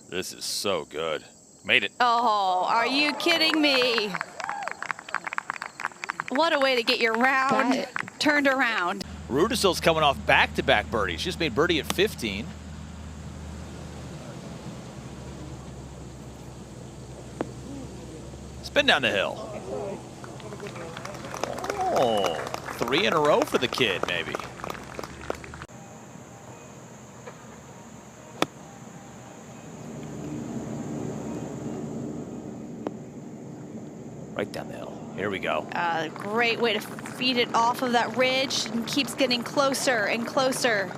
This is so good. Made it. Oh, are you kidding me? What a way to get your round turned around. Rudisill's coming off back-to-back birdies. She just made birdie at 15. Spin down the hill. Oh, 3 in a row for the kid, maybe. Right down the hill. Here we go. Great way to feed it off of that ridge and keeps getting closer and closer.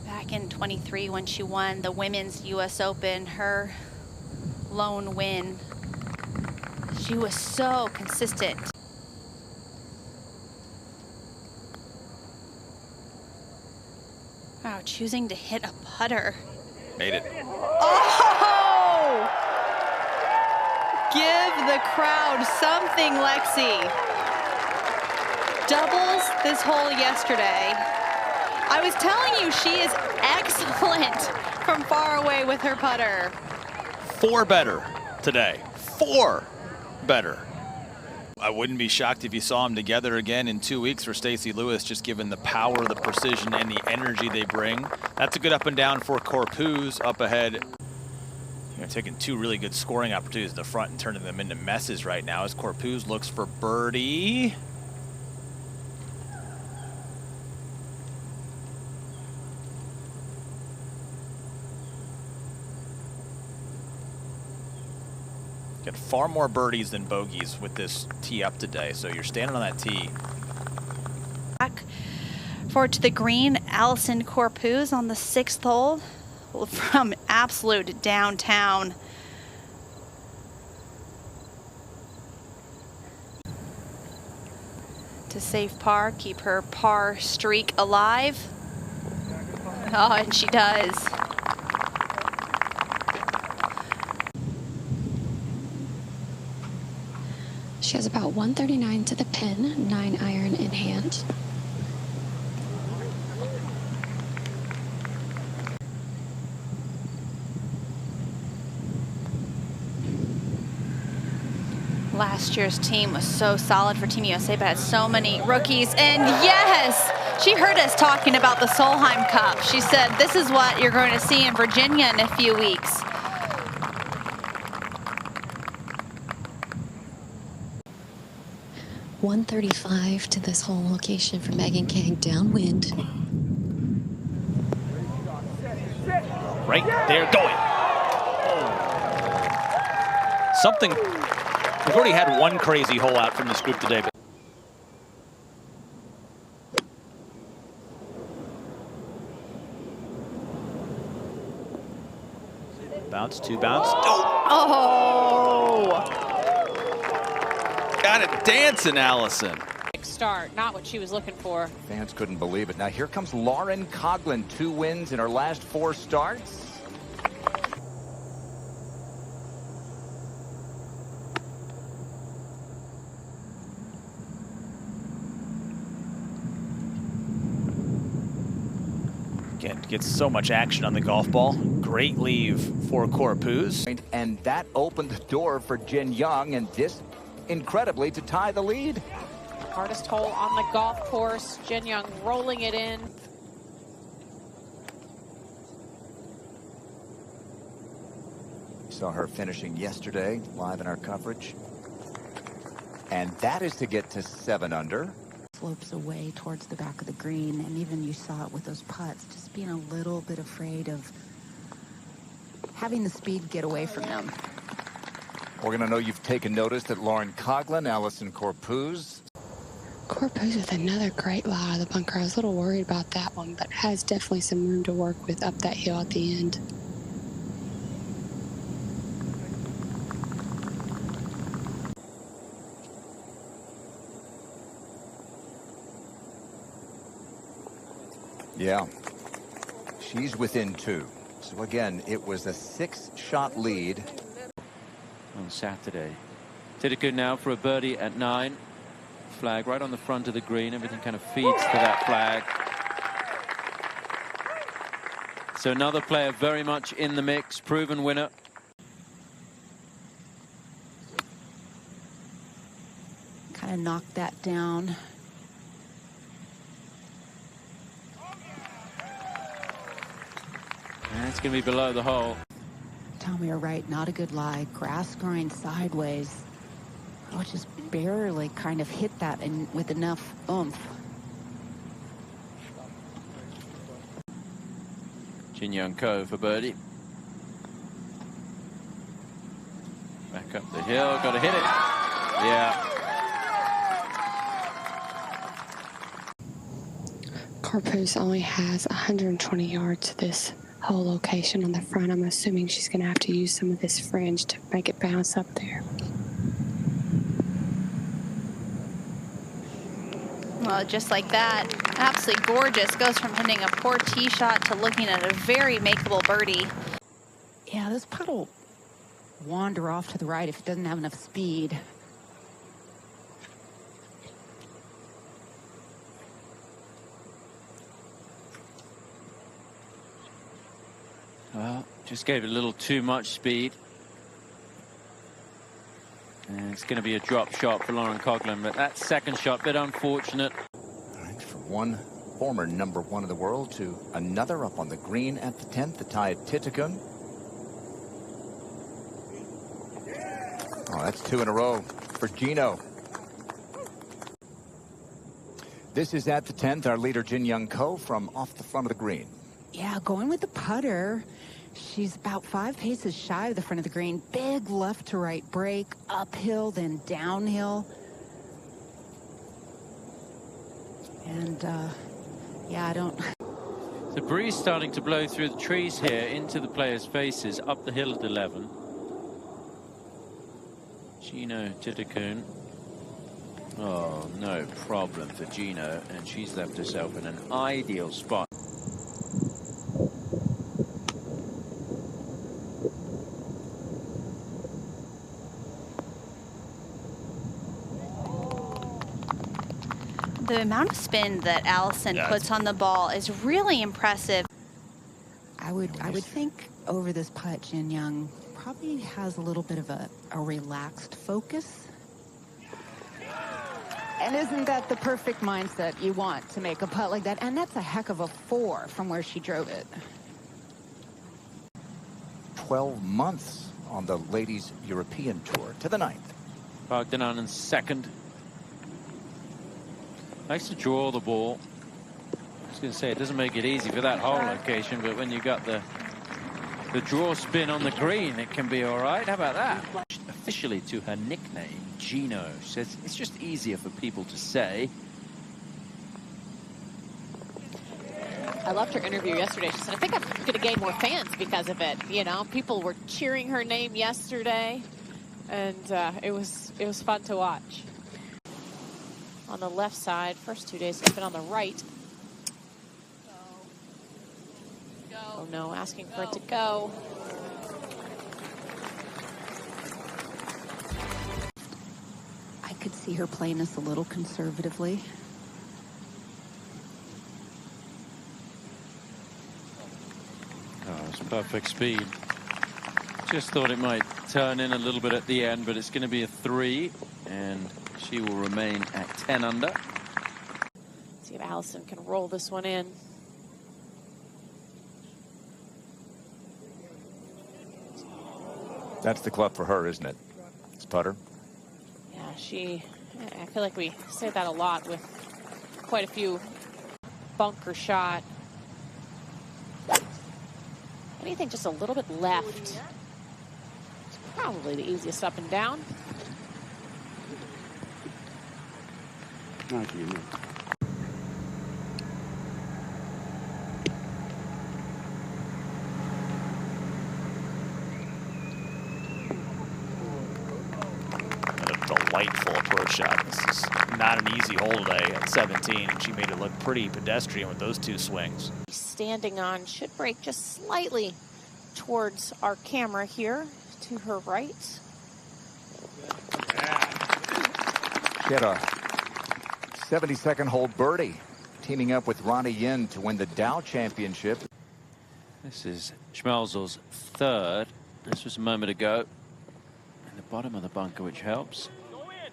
Back in 23 when she won the Women's US Open, her lone win, she was so consistent. Wow, choosing to hit a putter. Made it. Oh! Give the crowd something, Lexi. Doubles this hole yesterday. I was telling you, she is excellent from far away with her putter. 4 better today. 4 better. I wouldn't be shocked if you saw them together again in 2 weeks for Stacey Lewis, just given the power, the precision, and the energy they bring. That's a good up and down for Corpo's up ahead. They're taking 2 really good scoring opportunities in the front and turning them into messes right now as Corpo's looks for birdie. Got far more birdies than bogeys with this tee up today, so you're standing on that tee. Back forward to the green, Allison Corpus on the 6th hole from absolute downtown. To save par, keep her par streak alive. Oh, and she does. She has about 139 to the pin, 9 iron in hand. Last year's team was so solid for Team USA, but had so many rookies. And yes, she heard us talking about the Solheim Cup. She said, this is what you're going to see in Virginia in a few weeks. .135 to this hole location for Megan Kang downwind. Right there, going. Something, we've already had one crazy hole out from this group today. But bounce, 2 bounce. Oh! Got it dancing, Allison. Start, not what she was looking for. Fans couldn't believe it. Now here comes Lauren Coughlin, 2 wins in her last 4 starts. Again, gets so much action on the golf ball. Great leave for Corpus. And that opened the door for Jin Young, and this incredibly to tie the lead. Hardest hole on the golf course. Jin Young rolling it in. Saw her finishing yesterday live in our coverage. And that is to get to 7 under. Slopes away towards the back of the green, and even you saw it with those putts, just being a little bit afraid of having the speed get away from them. We're going to know you've taken notice that Lauren Coughlin, Allison Corpus. Corpus with another great lie out of the bunker. I was a little worried about that one, but has definitely some room to work with up that hill at the end. Yeah, she's within 2. So again, it was a 6-shot lead. On Saturday, Thitikul now for a birdie at 9. Flag right on the front of the green. Everything kind of feeds to that flag. So another player very much in the mix, proven winner. Kind of knocked that down. And it's going to be below the hole. Tell me you're right, not a good lie. Grass growing sideways. Oh, just barely kind of hit that and with enough oomph. Jin Young Ko for birdie. Back up the hill, got to hit it. Yeah. Corpo's only has 120 yards to this whole location on the front. I'm assuming she's going to have to use some of this fringe to make it bounce up there. Well, just like that, absolutely gorgeous. Goes from hitting a poor tee shot to looking at a very makeable birdie. Yeah, this putt will wander off to the right if it doesn't have enough speed. Well, just gave it a little too much speed. And it's going to be a drop shot for Lauren Coughlin, but that second shot, bit unfortunate. All right, from one former #1 of the world to another up on the green at the 10th, the tie at Thitikul. Oh, that's 2 in a row for Gino. This is at the 10th, our leader Jin Young Ko from off the front of the green. Yeah, going with the putter. She's about 5 paces shy of the front of the green. Big left to right break, uphill, then downhill. And, yeah, I don't... The breeze starting to blow through the trees here into the players' faces up the hill at 11. Gino Thitikul. Oh, no problem for Gino, and she's left herself in an ideal spot. The amount of spin that Allison puts on the ball is really impressive. I would think over this putt, Jin Young probably has a little bit of a relaxed focus. And isn't that the perfect mindset you want to make a putt like that? And that's a heck of a 4 from where she drove it. 12 months on the ladies' European tour to the 9th. Bogdanan in second. Likes to draw the ball. I was going to say it doesn't make it easy for that hole location, but when you got the draw spin on the green, it can be all right. How about that? Officially to her nickname, Gino. Says it's just easier for people to say. I loved her interview yesterday. She said, I think I'm going to gain more fans because of it. You know, people were cheering her name yesterday, and it was fun to watch. On the left side, first 2 days, it's been on the right. Oh no, asking for it to go. I could see her playing this a little conservatively. Oh, it's perfect speed. Just thought it might turn in a little bit at the end, but it's going to be a 3, and she will remain at 10 under. See if Allison can roll this one in. That's the club for her, isn't it? It's putter. Yeah, I feel like we say that a lot with quite a few bunker shot. Anything just a little bit left. It's probably the easiest up and down. Delightful approach shot. This is not an easy hole today at 17, and she made it look pretty pedestrian with those 2 swings. Standing on should break just slightly towards our camera here to her right. She had a 72nd hole birdie, teaming up with Ronnie Yin to win the Dow Championship. This is Schmelzel's third. This was a moment ago. In the bottom of the bunker, which helps.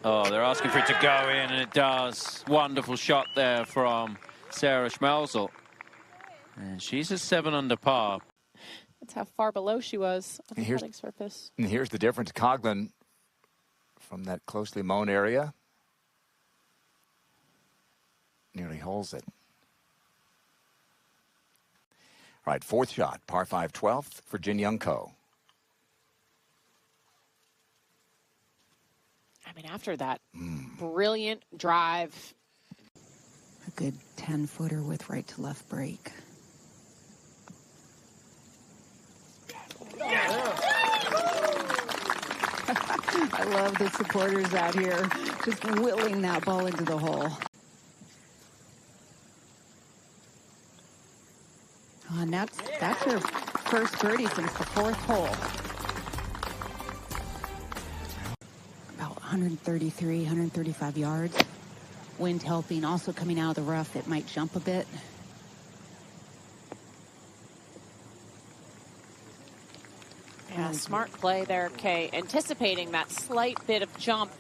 Oh, they're asking for it to go in, and it does. Wonderful shot there from Sarah Schmelzel. And she's a 7 under par. That's how far below she was on the Here's- putting surface. And here's the difference. Coughlin from that closely mown area nearly holes it. All right, fourth shot, par 5 12th for Jin Young Ko. I mean, after that brilliant drive, A good 10-footer with right to left break. I love the supporters out here just willing that ball into the hole. Oh, and that's her first birdie since the fourth hole. About 133, 135 yards. Wind helping, also coming out of the rough, it might jump a bit. yeah, smart play there, Kay. Anticipating that slight bit of jump.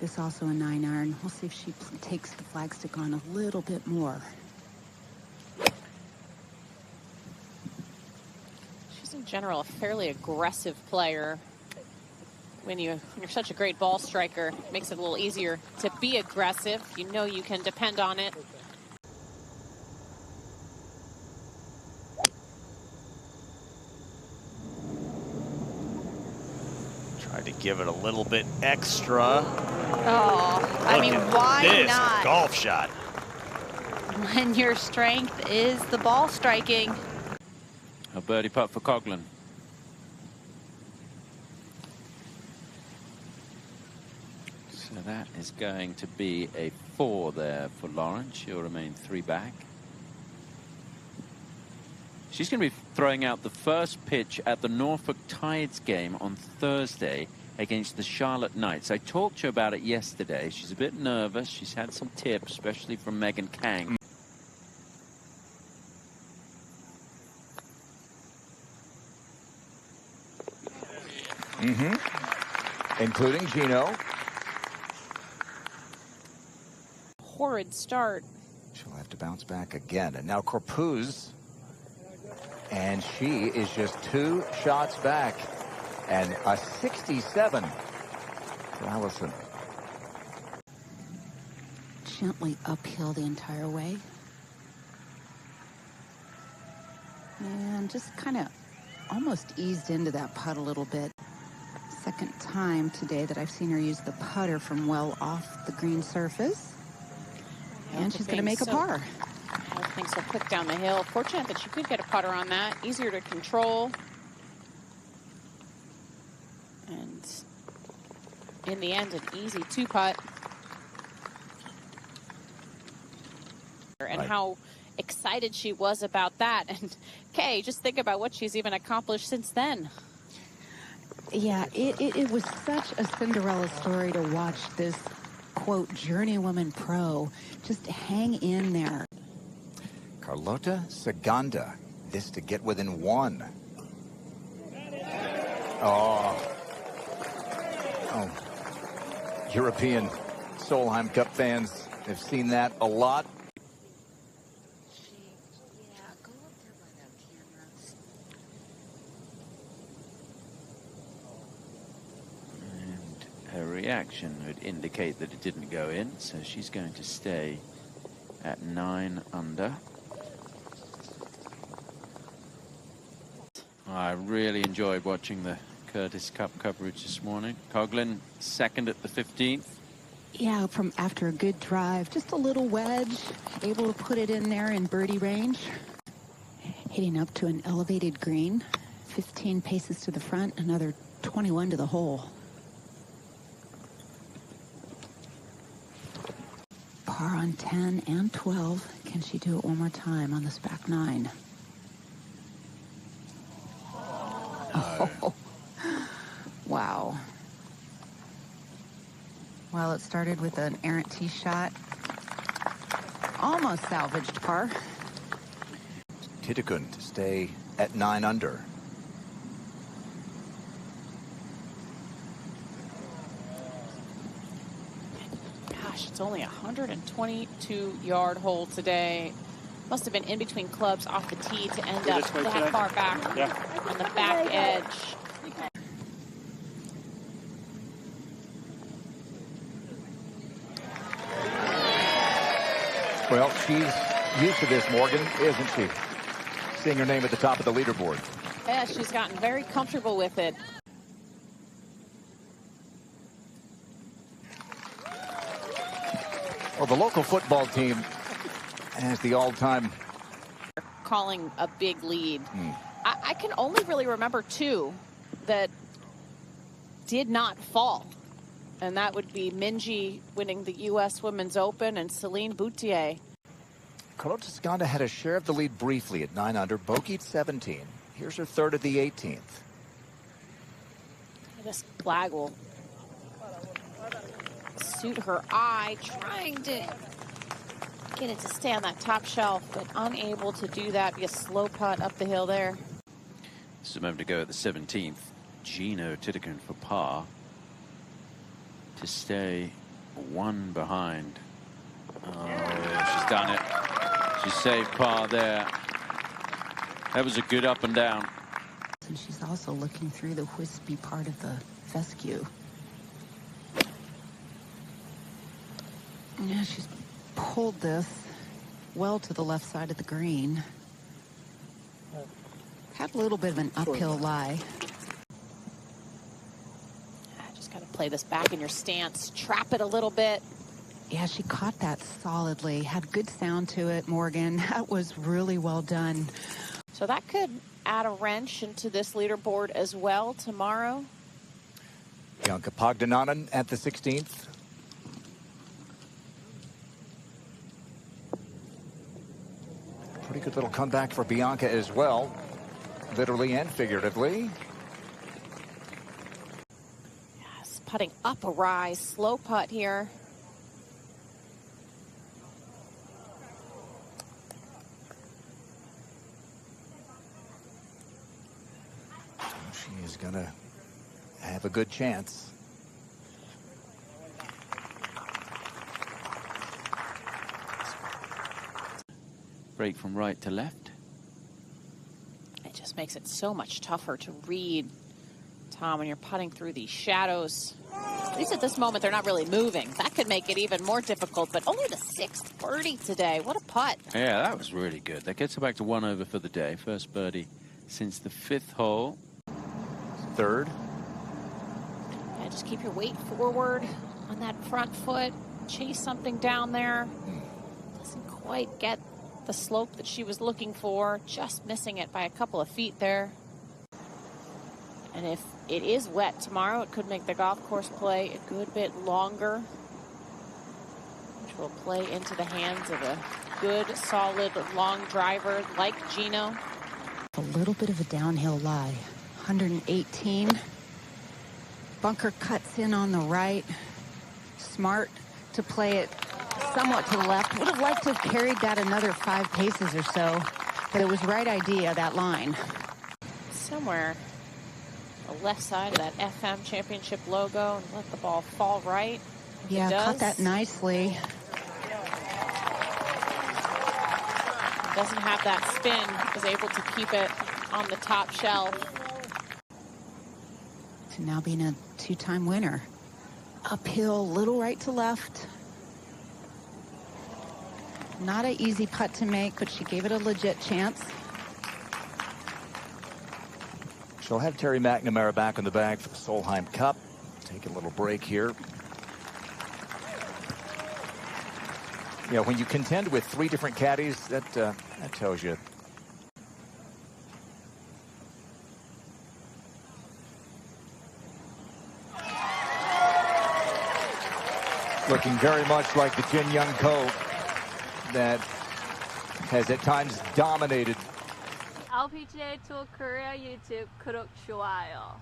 This also a 9-iron. We'll see if she takes the flagstick on a little bit more. She's in general a fairly aggressive player. When you're such a great ball striker, it makes it a little easier to be aggressive. You know you can depend on it. Tried to give it a little bit extra. Oh, I Look mean, at why this not? golf shot. When your strength is the ball striking. A birdie putt for Coughlin. So that is going to be a 4 there for Lauren. She'll remain 3 back. She's going to be throwing out the first pitch at the Norfolk Tides game on Thursday against the Charlotte Knights. I talked to her about it yesterday. She's a bit nervous. She's had some tips, especially from Megan Kang. Including Gino. Horrid start. She'll have to bounce back again. And now Corpuz. And she is just 2 shots back. And a 67 for Allison. Gently uphill the entire way. And just kind of almost eased into that putt a little bit. Second time today that I've seen her use the putter from well off the green surface. And she's going to make a par. Everything's so quick down the hill. Fortunate that she could get a putter on that. Easier to control. And in the end, an easy 2-putt. And Right. how excited she was about that. And Kay, just think about what she's even accomplished since then. Yeah, it was such a Cinderella story to watch this, quote, journeywoman pro just hang in there. Carlota Saganda. This to get within 1. Oh. European Solheim Cup fans have seen that a lot. Her reaction would indicate that it didn't go in, so she's going to stay at 9 under. I really enjoyed watching the Curtis Cup coverage this morning. Coughlin second at the 15th. Yeah, from after a good drive, just a little wedge, able to put it in there in birdie range. Hitting up to an elevated green, 15 paces to the front, another 21 to the hole. Par on 10 and 12. Can she do it one more time on this back 9? Oh, wow. Well, it started with an errant tee shot. Almost salvaged par. Thitikul to stay at 9 under. Gosh, it's only a 122-yard hole today. Must have been in between clubs off the tee to end up that far back on the back edge. Well, she's used to this, Morgan, isn't she? Seeing her name at the top of the leaderboard. Yeah, she's gotten very comfortable with it. Well, the local football team has the all-time Calling a big lead. I can only really remember two that did not fall. And that would be Minji winning the U.S. Women's Open and Celine Boutier. Carlota Toscana had a share of the lead briefly at 9 under, bogeyed 17. Here's her third of the 18th. This flag will suit her eye, trying to get it to stay on that top shelf, but unable to do that. Be a slow putt up the hill there. This is a moment to go at the 17th. Gino Thitikul for par to stay one behind. Oh, yeah, she's done it. She saved par there. That was a good up and down. And she's also looking through the wispy part of the fescue. Yeah, she's pulled this well to the left side of the green. Had a little bit of an uphill lie. Just got to play this back in your stance, trap it a little bit. Yeah, she caught that solidly. Had good sound to it, Morgan. That was really well done. So that could add a wrench into this leaderboard as well tomorrow. Bianca Pagdananen at the 16th. Pretty good little comeback for Bianca as well, literally and figuratively. Yes, putting up a rise, slow putt here. She is going to have a good chance. Break from right to left. It just makes it so much tougher to read, Tom, when you're putting through these shadows. At least at this moment, they're not really moving. That could make it even more difficult, but only the 6th birdie today. What a putt. Yeah, that was really good. That gets her back to 1 over for the day. First birdie since the 5th hole. Third. Yeah, just keep your weight forward on that front foot. Chase something down there. Doesn't quite get the slope that she was looking for. Just missing it by a couple of feet there. And if it is wet tomorrow, it could make the golf course play a good bit longer, which will play into the hands of a good, solid, long driver like Gino. A little bit of a downhill lie. 118. Bunker cuts in on the right. Smart to play it somewhat to the left. Would have liked to have carried that another 5 paces or so, but it was right idea, that line. Somewhere on the left side of that FM championship logo, and let the ball fall right. Yeah, caught that nicely. Doesn't have that spin, is able to keep it on the top shelf. To now being a 2-time winner. Uphill, little right to left. Not an easy putt to make, but she gave it a legit chance. She'll have Terry McNamara back in the bag for the Solheim Cup. Take a little break here. You know, when you contend with 3 different caddies, that tells you. Looking very much like the Jin Young Ko that has at times dominated. LPGA Tour Korea YouTube 구독 좋아요.